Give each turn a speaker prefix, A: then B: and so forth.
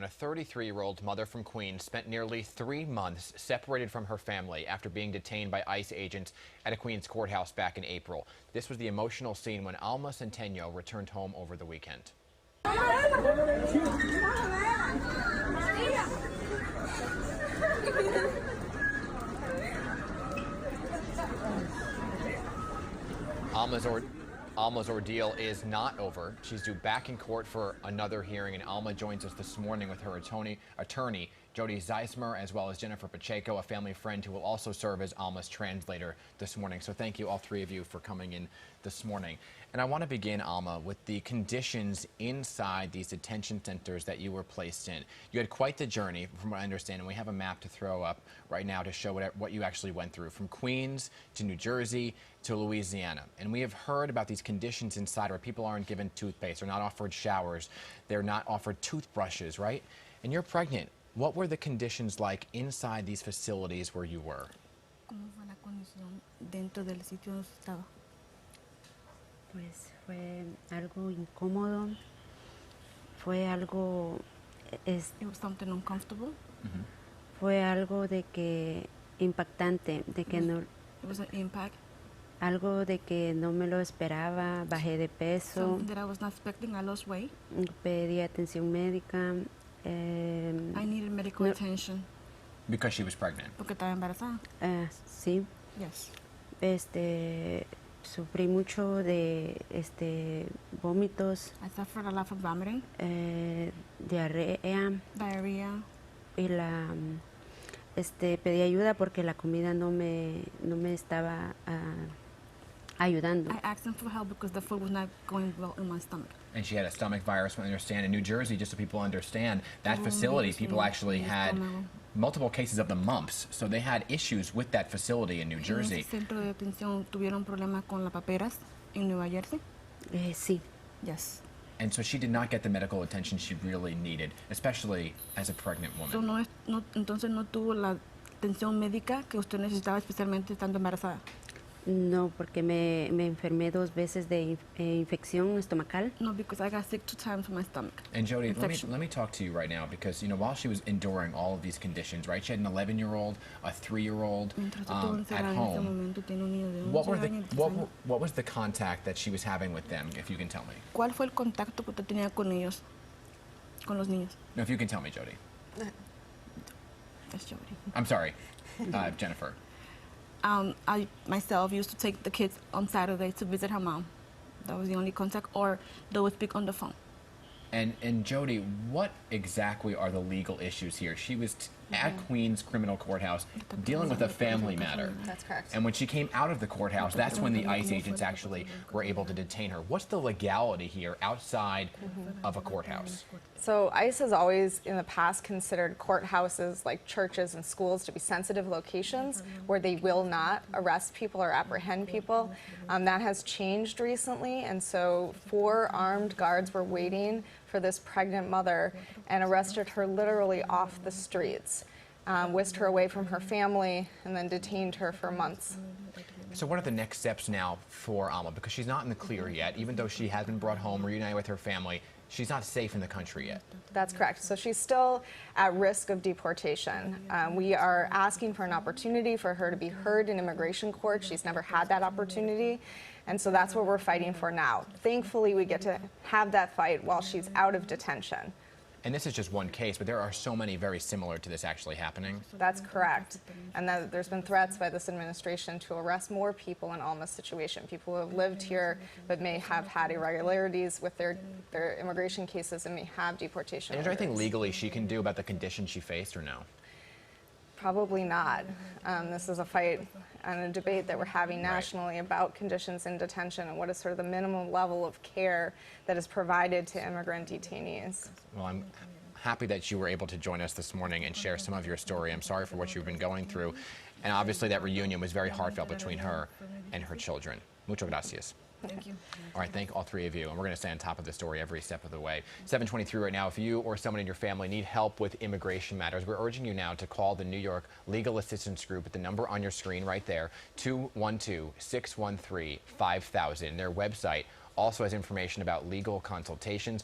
A: A 33-year-old mother from Queens spent nearly 3 months separated from her family after being detained by ICE agents at a Queens courthouse back in April. This was the emotional scene when Alma Centeno returned home over the weekend. Alma's ordeal is not over. She's due back in court for another hearing, and Alma joins us this morning with her attorney, JODI, ZIESEMER, as well as Jennifer Pacheco, a family friend who will also serve as Alma's translator this morning. So thank you, all three of you, for coming in this morning. And I want to begin, Alma, with the conditions inside these detention centers that you were placed in. You had quite the journey, from what I understand, and we have a map to throw up right now to show what you actually went through, from Queens to New Jersey to Louisiana. And we have heard about these conditions inside where people aren't given toothpaste, they're not offered showers, they're not offered toothbrushes, right? And you're pregnant. What were the conditions like inside these facilities where you were?
B: ¿Cómo fue la condición dentro del sitio donde estaba?
C: Pues fue algo incómodo, fue algo
B: It was something uncomfortable.
C: fue algo de que impactante, de que no,
B: It was an impact.
C: algo de que no me lo esperaba, bajé de peso,
B: Something that I was not expecting. I lost weight.
C: pedí atención médica,
B: I needed medical
C: No.
B: attention
A: Because she was pregnant.
B: porque estaba embarazada.
C: sí,
B: Yes.
C: sufrí mucho de vómitos,
B: I suffered a lot from vomiting,
C: diarrea
B: diarrhea.
C: y pedí ayuda porque la comida no me estaba ayudando.
B: I asked them for help because the food was not going well in my stomach.
A: And she had a stomach virus, we understand. In New Jersey, just so people understand, that facility, people actually had multiple cases of the mumps. So they had issues with that facility in New
B: En
A: Jersey.
B: ese centro de detención tuvieron problemas con las paperas en Nueva Jersey.
C: Sí,
B: Yes.
A: And so she did not get the medical attention she really needed, especially as a pregnant
B: So
A: woman.
B: entonces no tuvo la atención médica que usted necesitaba, especialmente estando embarazada.
C: no, porque me enfermé 2 veces de infección estomacal.
B: No, because I got sick 2 times from my stomach.
A: And Jody,
B: Infection.
A: let me talk to you right now, because while she was enduring all of these conditions, right? She had an 11-year-old, a 3-year-old
B: Mientras estuvo
A: at
B: encerrada en ese
A: home.
B: momento, tiene un niño de 11
A: What were
B: años.
A: what was the contact that she was having with them, if you can tell me?
B: ¿Cuál fue el contacto que usted tenía con ellos, con los niños?
A: No, if you can tell me, Jody.
B: That's Jody.
A: I'm sorry, Jennifer.
B: I myself used to take the kids on Saturday to visit her mom. That was the only contact, or they would speak on the phone.
A: And Jody, what exactly are the legal issues here? She was at Queens Criminal Courthouse dealing with a family matter.
D: That's correct.
A: And when she came out of the courthouse, that's when the ICE agents actually were able to detain her. What's the legality here outside of a courthouse?
D: So ICE has always in the past considered courthouses like churches and schools to be sensitive locations where they will not arrest people or apprehend people. That has changed recently, and so 4 armed guards were waiting for this pregnant mother and arrested her literally off the streets, whisked her away from her family, and then detained her for months.
A: So what are the next steps now for Alma? Because she's not in the clear yet, even though she has been brought home, reunited with her family. She's not safe in the country yet.
D: That's correct. So she's still at risk of deportation. We are asking for an opportunity for her to be heard in immigration court. She's never had that opportunity. And so that's what we're fighting for now. Thankfully, we get to have that fight while she's out of detention.
A: And this is just one case, but there are so many very similar to this actually happening.
D: That's correct. And that there's been threats by this administration to arrest more people in Alma's situation, people who have lived here but may have had irregularities with their immigration cases and may have deportation
A: And is there anything
D: orders.
A: legally she can do about the conditions she faced, or no?
D: Probably not. This is a fight and a debate that we're having nationally about conditions in detention and what is sort of the minimum level of care that is provided to immigrant detainees.
A: Well, I'm happy that you were able to join us this morning and share some of your story. I'm sorry for what you've been going through. And obviously that reunion was very heartfelt between her and her children. Muchas gracias.
B: Thank you.
A: All right, thank all three of you, and we're going to stay on top of the story every step of the way. 7:23 right now. If you or someone in your family need help with immigration matters, we're urging you now to call the New York Legal Assistance Group at the number on your screen right there, 212-613-5000. Their website also has information about legal consultations.